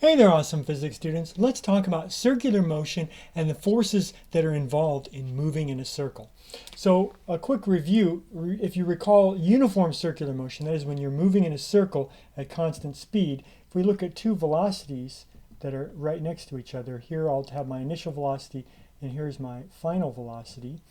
Hey there, awesome physics students. Let's talk about circular motion and the forces that are involved in moving in a circle. So a quick review, if you recall uniform circular motion, that is when you're moving in a circle at constant speed. If we look at two velocities that are right next to each other, here I'll have my initial velocity and here's my final velocity.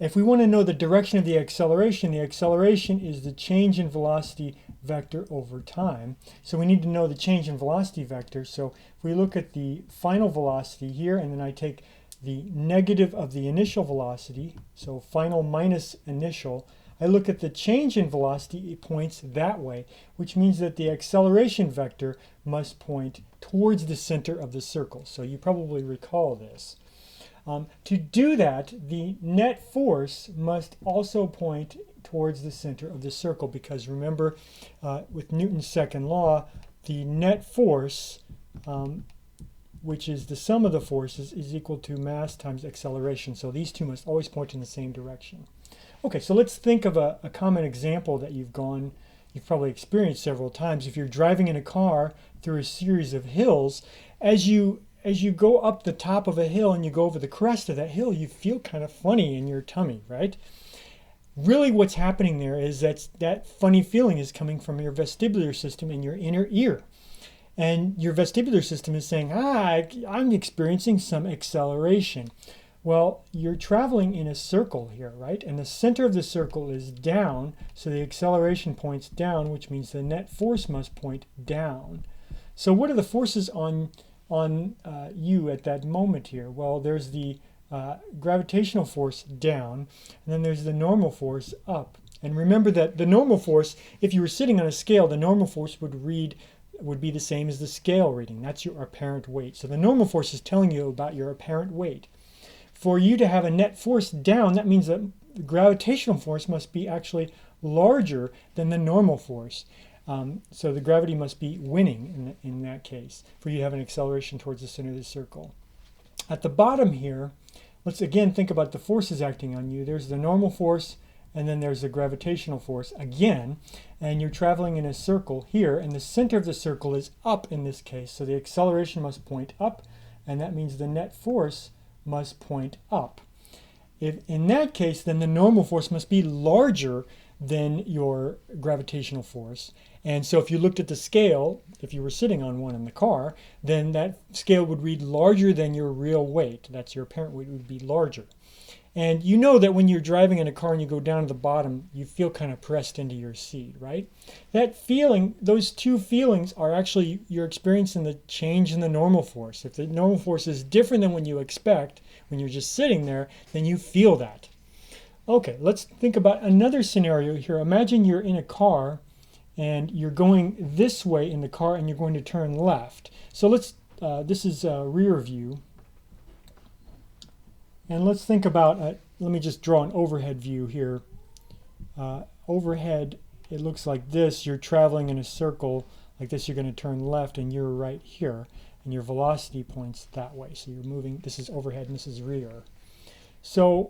If we want to know the direction of the acceleration is the change in velocity vector over time. So we need to know the change in velocity vector. So if we look at the final velocity here, and then I take the negative of the initial velocity, so final minus initial, I look at the change in velocity, it points that way, which means that the acceleration vector must point towards the center of the circle. So you probably recall this. To do that, the net force must also point towards the center of the circle, because remember, with Newton's second law, the net force, which is the sum of the forces, is equal to mass times acceleration. So these two must always point in the same direction. Okay, so let's think of a common example that you've probably experienced several times. If you're driving in a car through a series of hills, as you go up the top of a hill and you go over the crest of that hill, you feel kind of funny in your tummy, right? Really what's happening there is that funny feeling is coming from your vestibular system in your inner ear. And your vestibular system is saying, I'm experiencing some acceleration. Well, you're traveling in a circle here, right? And the center of the circle is down, so the acceleration points down, which means the net force must point down. So what are the forces on you at that moment here? Well, there's the gravitational force down, and then there's the normal force up. And remember that the normal force, if you were sitting on a scale, the normal force would be the same as the scale reading. That's your apparent weight. So the normal force is telling you about your apparent weight. For you to have a net force down, that means that the gravitational force must be actually larger than the normal force. So the gravity must be winning in that case for you to have an acceleration towards the center of the circle. At the bottom here, let's again think about the forces acting on you. There's the normal force, and then there's the gravitational force again, and you're traveling in a circle here, and the center of the circle is up in this case, so the acceleration must point up, and that means the net force must point up. If in that case, then the normal force must be larger than your gravitational force. And so if you looked at the scale, if you were sitting on one in the car, then that scale would read larger than your real weight. That's your apparent weight would be larger. And you know that when you're driving in a car and you go down to the bottom, you feel kind of pressed into your seat, right? That feeling, those two feelings are actually, you're experiencing the change in the normal force. If the normal force is different than when you expect, when you're just sitting there, then you feel that. Okay, let's think about another scenario here. Imagine you're in a car and you're going this way in the car and you're going to turn left. So this is a rear view. And let's think about, let me just draw an overhead view here. Overhead, it looks like this. You're traveling in a circle like this. You're going to turn left and you're right here. And your velocity points that way. So you're moving, this is overhead and this is rear. So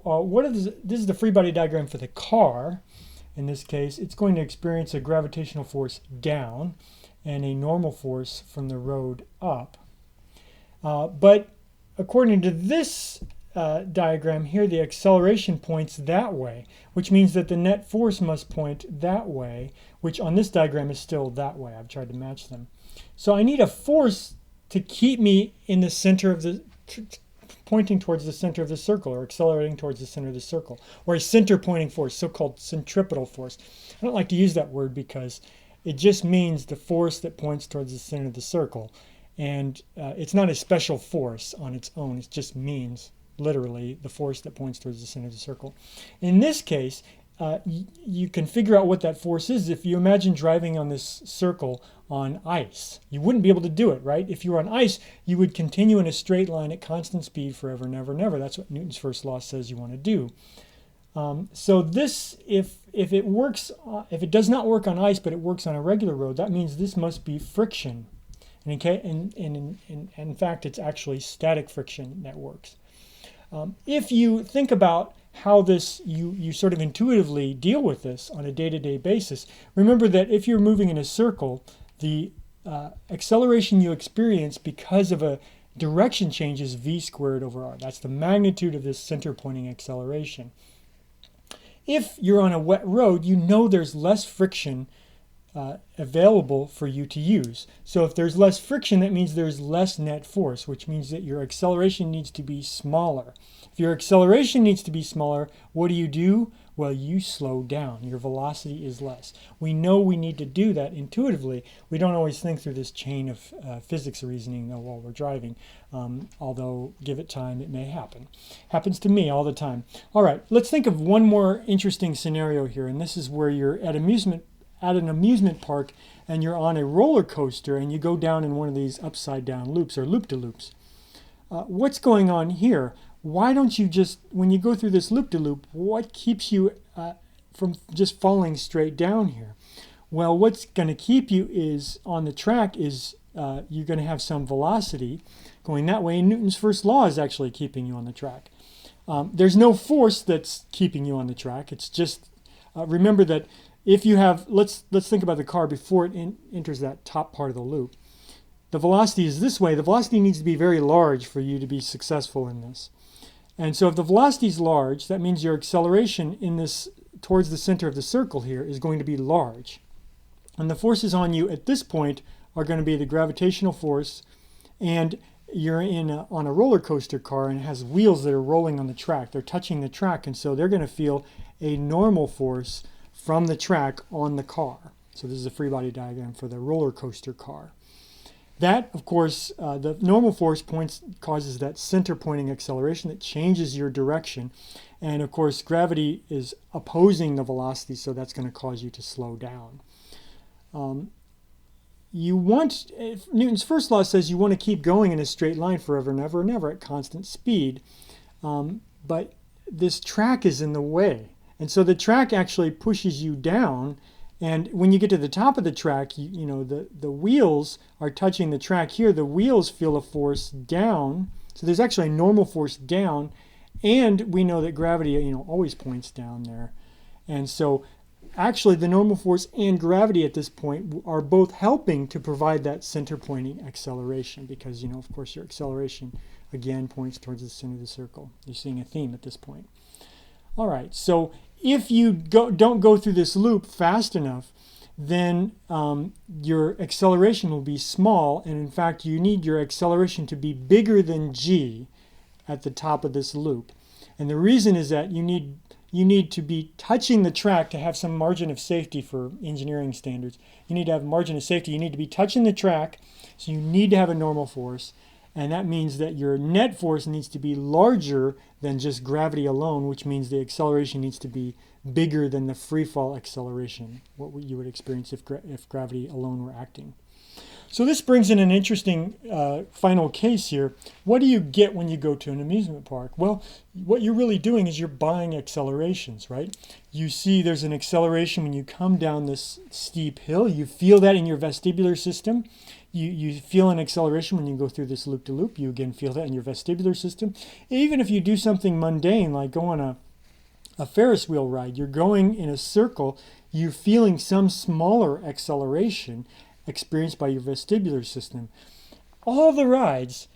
this is the free body diagram for the car. In this case, it's going to experience a gravitational force down and a normal force from the road up. But according to this diagram here, the acceleration points that way, which means that the net force must point that way, which on this diagram is still that way. I've tried to match them. So I need a force to keep me in the center of the pointing towards the center of the circle, or accelerating towards the center of the circle, or a center pointing force, so-called centripetal force. I don't like to use that word because it just means the force that points towards the center of the circle. And it's not a special force on its own. It just means, literally, the force that points towards the center of the circle. In this case, you can figure out what that force is if you imagine driving on this circle on ice. You wouldn't be able to do it, right? If you were on ice, you would continue in a straight line at constant speed forever and ever and ever. That's what Newton's first law says you want to do. So this, if it works, if it does not work on ice, but it works on a regular road, that means this must be friction. And in fact, it's actually static friction that works. If you think about how this you sort of intuitively deal with this on a day-to-day basis, remember that if you're moving in a circle, the acceleration you experience because of a direction change is v squared over r. That's the magnitude of this center pointing acceleration. If you're on a wet road, you know there's less friction available for you to use. So if there's less friction, that means there's less net force, which means that your acceleration needs to be smaller. If your acceleration needs to be smaller, what do? Well, you slow down. Your velocity is less. We know we need to do that intuitively. We don't always think through this chain of physics reasoning though while we're driving, although give it time, it may happen. Happens to me all the time. All right, let's think of one more interesting scenario here, and this is where you're at an amusement park and you're on a roller coaster and you go down in one of these upside down loops or loop-de-loops. What's going on here? Why don't you just, when you go through this loop-de-loop, what keeps you from just falling straight down here? Well, what's going to keep you is on the track is you're going to have some velocity going that way. And Newton's first law is actually keeping you on the track. There's no force that's keeping you on the track. It's just, remember that if you have, let's think about the car before it enters that top part of the loop. The velocity is this way. The velocity needs to be very large for you to be successful in this. And so if the velocity is large, that means your acceleration in this towards the center of the circle here is going to be large. And the forces on you at this point are going to be the gravitational force, and you're on a roller coaster car and it has wheels that are rolling on the track. They're touching the track, and so they're going to feel a normal force from the track on the car. So this is a free body diagram for the roller coaster car. That, of course, the normal force causes that center pointing acceleration that changes your direction. And of course, gravity is opposing the velocity, so that's going to cause you to slow down. Newton's first law says you want to keep going in a straight line forever and ever and ever at constant speed. But this track is in the way. And so the track actually pushes you down. And when you get to the top of the track, the wheels are touching the track here. The wheels feel a force down. So there's actually a normal force down. And we know that gravity, always points down there. And so actually the normal force and gravity at this point are both helping to provide that center pointing acceleration because, of course, your acceleration, again, points towards the center of the circle. You're seeing a theme at this point. All right, so if you don't go through this loop fast enough, then your acceleration will be small, and in fact you need your acceleration to be bigger than g at the top of this loop. And the reason is that you need to be touching the track to have some margin of safety for engineering standards. You need to have a margin of safety. You need to be touching the track, so you need to have a normal force. And that means that your net force needs to be larger than just gravity alone, which means the acceleration needs to be bigger than the free fall acceleration, what you would experience if gravity alone were acting. So this brings in an interesting final case here. What do you get when you go to an amusement park? Well, what you're really doing is you're buying accelerations, right? You see there's an acceleration when you come down this steep hill. You feel that in your vestibular system. You feel an acceleration when you go through this loop-to-loop. You again feel that in your vestibular system. Even if you do something mundane like go on a Ferris wheel ride, you're going in a circle, you're feeling some smaller acceleration experienced by your vestibular system. All the rides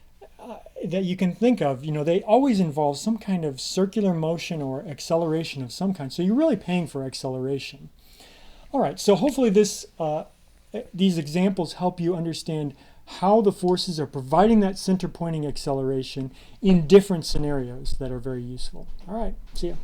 that you can think of, they always involve some kind of circular motion or acceleration of some kind. So you're really paying for acceleration. All right, so hopefully these examples help you understand how the forces are providing that center pointing acceleration in different scenarios that are very useful. All right, see ya.